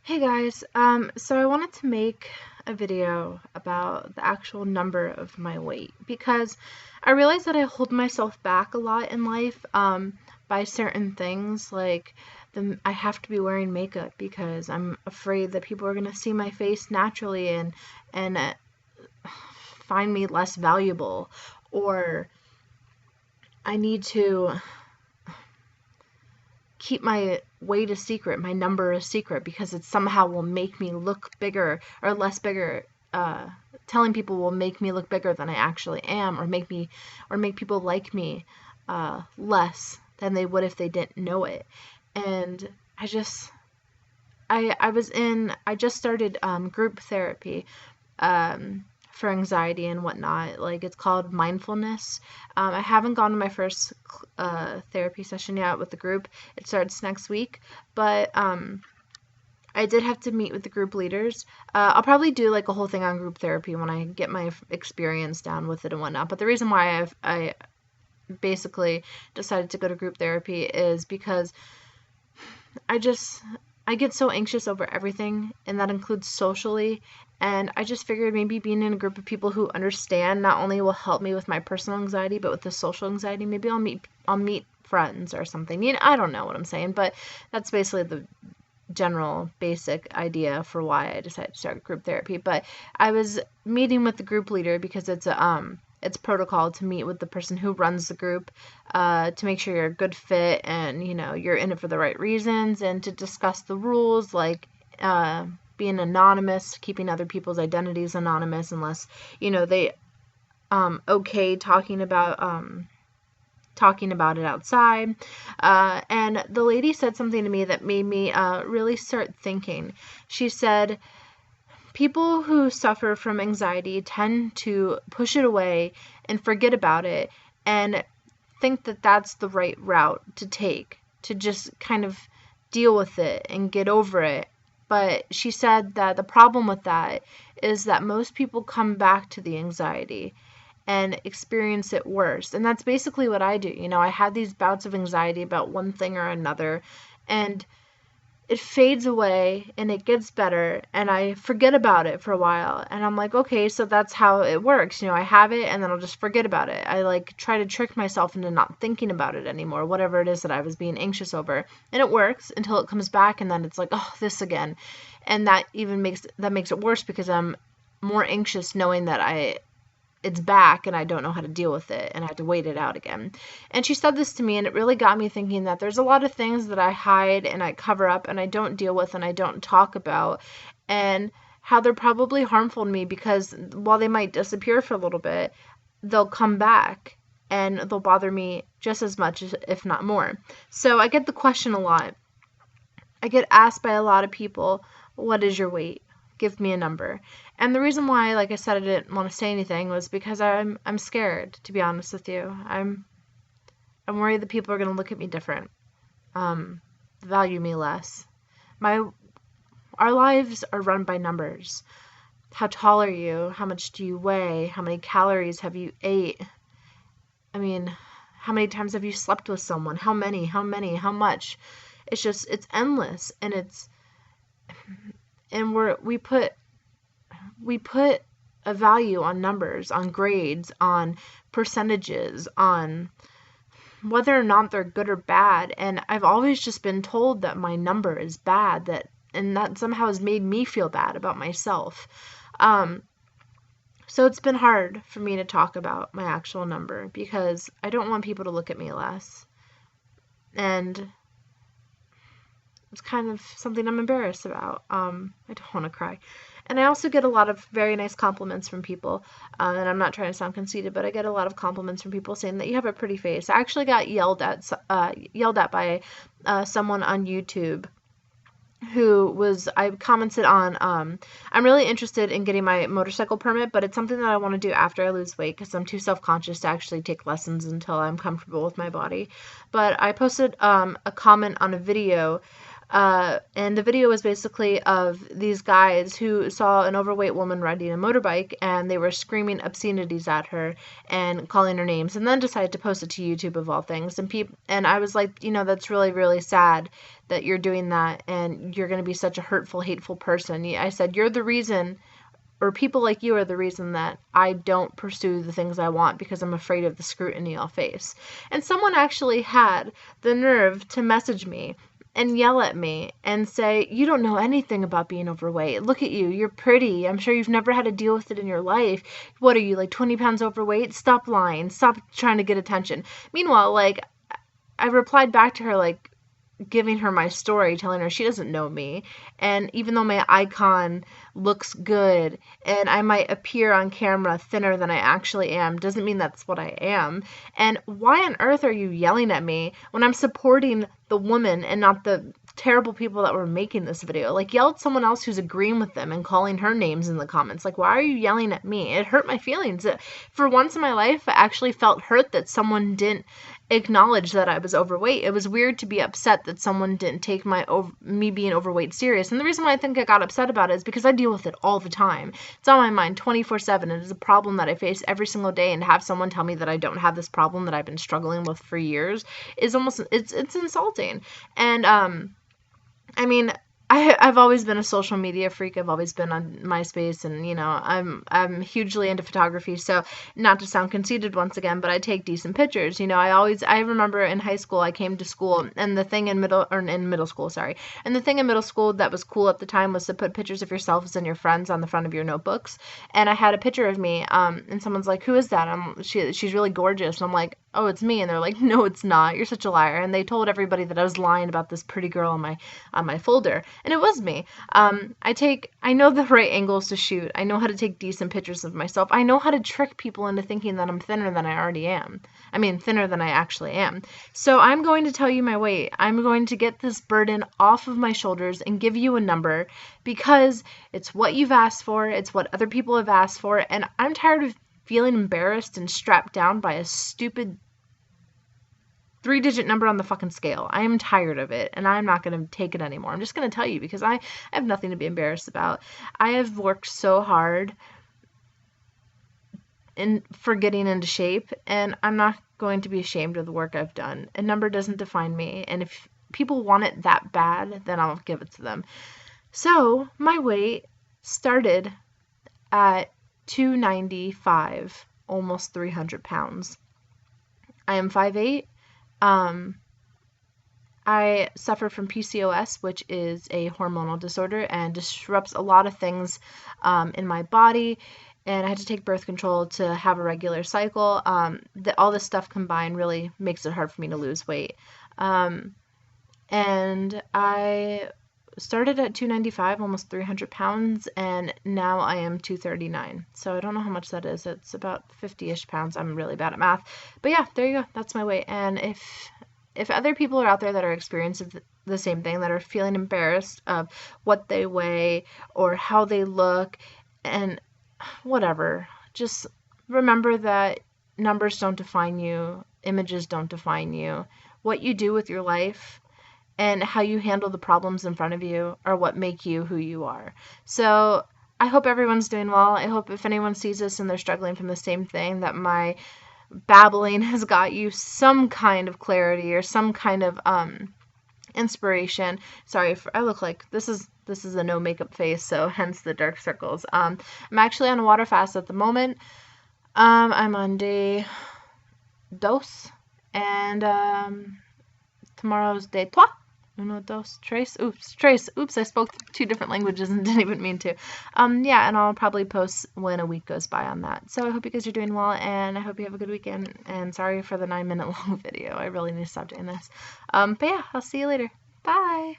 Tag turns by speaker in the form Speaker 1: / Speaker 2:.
Speaker 1: Hey guys, so I wanted to make a video about the actual number of my weight because I realize that I hold myself back a lot in life by certain things, like I have to be wearing makeup because I'm afraid that people are gonna see my face naturally and find me less valuable, or I need to keep my weight a secret, my number a secret, because it somehow will make me look bigger or less bigger. Telling people will make me look bigger than I actually am, or make people like me less than they would if they didn't know it. And I just started group therapy for anxiety and whatnot. Like, it's called mindfulness. I haven't gone to my first therapy session yet with the group. It starts next week, but I did have to meet with the group leaders. I'll probably do like a whole thing on group therapy when I get my experience down with it and whatnot. But the reason why I basically decided to go to group therapy is because I get so anxious over everything, and that includes socially. And I just figured maybe being in a group of people who understand not only will help me with my personal anxiety, but with the social anxiety. Maybe I'll meet friends or something. I don't know what I'm saying, but that's basically the general basic idea for why I decided to start group therapy. But I was meeting with the group leader because it's protocol to meet with the person who runs the group to make sure you're a good fit and you're in it for the right reasons, and to discuss the rules, like being anonymous, keeping other people's identities anonymous unless they okay talking about it outside. And the lady said something to me that made me really start thinking. She said, people who suffer from anxiety tend to push it away and forget about it and think that that's the right route to take, to just kind of deal with it and get over it. But she said that the problem with that is that most people come back to the anxiety and experience it worse. And that's basically what I do. I had these bouts of anxiety about one thing or another, and it fades away and it gets better, and I forget about it for a while, and I'm like, okay, so that's how it works. I have it and then I'll just forget about it. I like try to trick myself into not thinking about it anymore, whatever it is that I was being anxious over, and it works until it comes back, and then it's like, oh, this again. And that makes it worse because I'm more anxious knowing that it's back and I don't know how to deal with it and I have to wait it out again. And she said this to me, and it really got me thinking that there's a lot of things that I hide and I cover up and I don't deal with and I don't talk about, and how they're probably harmful to me, because while they might disappear for a little bit, they'll come back and they'll bother me just as much, if not more. So I get the question a lot. I get asked by a lot of people, what is your weight? Give me a number. And the reason why, like I said, I didn't want to say anything was because I'm scared, to be honest with you. I'm worried that people are going to look at me different, value me less. Our lives are run by numbers. How tall are you? How much do you weigh? How many calories have you ate? I mean, how many times have you slept with someone? How many? How much? It's endless, and we put a value on numbers, on grades, on percentages, on whether or not they're good or bad. And I've always just been told that my number is bad, and that somehow has made me feel bad about myself. So it's been hard for me to talk about my actual number because I don't want people to look at me less. And it's kind of something I'm embarrassed about. I don't want to cry. And I also get a lot of very nice compliments from people. And I'm not trying to sound conceited, but I get a lot of compliments from people saying that you have a pretty face. I actually got yelled at by someone on YouTube I commented on, I'm really interested in getting my motorcycle permit, but it's something that I want to do after I lose weight because I'm too self-conscious to actually take lessons until I'm comfortable with my body. But I posted a comment on a video And the video was basically of these guys who saw an overweight woman riding a motorbike, and they were screaming obscenities at her and calling her names, and then decided to post it to YouTube of all things. And I was like, that's really, really sad that you're doing that, and you're going to be such a hurtful, hateful person. I said, you're the reason, or people like you are the reason that I don't pursue the things I want, because I'm afraid of the scrutiny I'll face. And someone actually had the nerve to message me and yell at me and say, you don't know anything about being overweight. Look at you. You're pretty. I'm sure you've never had to deal with it in your life. What are you, like 20 pounds overweight? Stop lying. Stop trying to get attention. Meanwhile, like, I replied back to her, like, giving her my story, telling her she doesn't know me, and even though my icon looks good and I might appear on camera thinner than I actually am, doesn't mean that's what I am. And why on earth are you yelling at me when I'm supporting the woman and not the terrible people that were making this video? Like, yell at someone else who's agreeing with them and calling her names in the comments. Like, why are you yelling at me? It hurt my feelings. For once in my life, I actually felt hurt that someone didn't acknowledge that I was overweight. It was weird to be upset that someone didn't take me being overweight serious. And the reason why I think I got upset about it is because I deal with it all the time. It's on my mind 24/7. It is a problem that I face every single day, and to have someone tell me that I don't have this problem that I've been struggling with for years is almost, it's insulting. And I mean, I've always been a social media freak. I've always been on MySpace, and I'm hugely into photography. So, not to sound conceited once again, but I take decent pictures. I remember in high school I came to school, and the thing in middle school, sorry, and the thing in middle school that was cool at the time was to put pictures of yourselves and your friends on the front of your notebooks. And I had a picture of me, and someone's like, "Who is that?" She's really gorgeous, and I'm like, "Oh, it's me." And they're like, "No, it's not. You're such a liar." And they told everybody that I was lying about this pretty girl on my folder. And it was me. I know the right angles to shoot. I know how to take decent pictures of myself. I know how to trick people into thinking that I'm thinner than I already am. I mean, thinner than I actually am. So I'm going to tell you my weight. I'm going to get this burden off of my shoulders and give you a number, because it's what you've asked for. It's what other people have asked for. And I'm tired of feeling embarrassed and strapped down by a stupid 3-digit number on the fucking scale. I am tired of it, and I'm not going to take it anymore. I'm just going to tell you, because I have nothing to be embarrassed about. I have worked so hard for getting into shape, and I'm not going to be ashamed of the work I've done. A number doesn't define me, and if people want it that bad, then I'll give it to them. So my weight started at 295, almost 300 pounds. I am 5'8". I suffer from PCOS, which is a hormonal disorder and disrupts a lot of things in my body. And I had to take birth control to have a regular cycle. All this stuff combined really makes it hard for me to lose weight. And I started at 295, almost 300 pounds, and now I am 239. So I don't know how much that is. It's about 50-ish pounds. I'm really bad at math. But yeah, there you go. That's my weight. And if other people are out there that are experiencing the same thing, that are feeling embarrassed of what they weigh or how they look and whatever, just remember that numbers don't define you. Images don't define you. What you do with your life and how you handle the problems in front of you are what make you who you are. So I hope everyone's doing well. I hope if anyone sees this and they're struggling from the same thing, that my babbling has got you some kind of clarity or some kind of inspiration. Sorry, I look like this is a no makeup face, so hence the dark circles. I'm actually on a water fast at the moment. I'm on day 2, and tomorrow's day 3. 1, 2, 3. Oops, I spoke 2 different languages and didn't even mean to. Yeah, and I'll probably post when a week goes by on that. So I hope you guys are doing well, and I hope you have a good weekend, and sorry for the 9-minute long video. I really need to stop doing this. But yeah, I'll see you later. Bye!